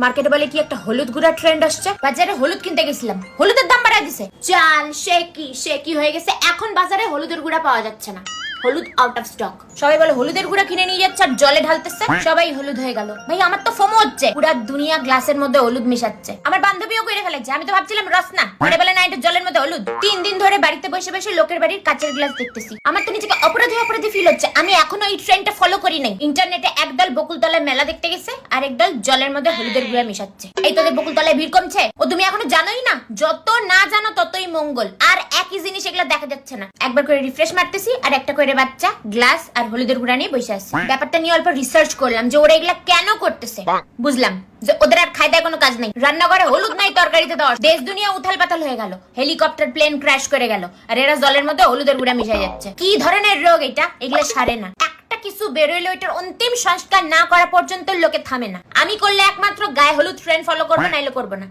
মার্কেটে বলে কি একটা হলুদ গুঁড়া ট্রেন্ড আসছে, বাজারে হলুদ কিনতে গেছিলাম, হলুদের দাম বাড়ায় দিছে। চাল সে কি হয়ে গেছে, এখন বাজারে হলুদের গুঁড়া পাওয়া যাচ্ছে না, হলুদ আউট অফ স্টক। সবাই বলে হলুদের গুঁড়া কিনে নিয়ে যাচ্ছে আর জলে ঢালতেছে, সবাই হলুদ হয়ে গেল। ভাই আমার তো ফোমো হচ্ছে, পুরা দুনিয়া গ্লাসের মধ্যে হলুদ মিশাচ্ছে। আমার বান্ধবীও করে ফেলেছে, আমি তো ভাবছিলাম রসনা, পরে বলে না এটা জলের মধ্যে হলুদ। 3 দিন ধরে বাড়িতে বসে বসে লোকের বাড়ির কাচের গ্লাস দেখতেছি, আমার তো নিজেকে অপরাধী ফিল হচ্ছে। আমি এখনো এই ট্রেন্ডটা ফলো করি নাই। ইন্টারনেটে একদল বকুলতলায় মেলা দেখতে গেছে আর একদল জলের মধ্যে হলুদের গুঁড়া মিশাচ্ছে। এই তোদের বকুলতলায় ভিড় কমছে? ও তুমি এখনো জানোই না, যত না জানো ততই মঙ্গল। আর একই জিনিস এগুলো দেখা যাচ্ছে না। একবার করে রিফ্রেশ মারতেছি আর একটা করে বাচ্চা গ্লাস আর হলুদের গুঁড়া নিয়ে বসে আছে। ব্যাপারটা নিয়ে অল্প রিসার্চ করলাম যে ওরা এগুলা কেন করতেছে। বুঝলাম যে ওদের আর খায় দায় কোনো কাজ নাই, রান্নাঘরে হলুদ নাই, তরকারিতে দেওয়া, দেশ দুনিয়া উথাল পাতাল হয়ে গেল, হেলিকপ্টার প্লেন ক্র্যাশ করে গেল, আর এরা জলের মধ্যে হলুদের গুঁড়া মিশাই যাচ্ছে। কি ধরনের রোগ এটা? এগুলা সারে না। একটা কিছু বেরোইলে ওইটার অন্তিম সংস্কার না করা পর্যন্ত লোকে থামে না। আমি করলে একমাত্র গায়ে হলুদ ট্রেন্ড ফলো করবো, নাইলে করবো না।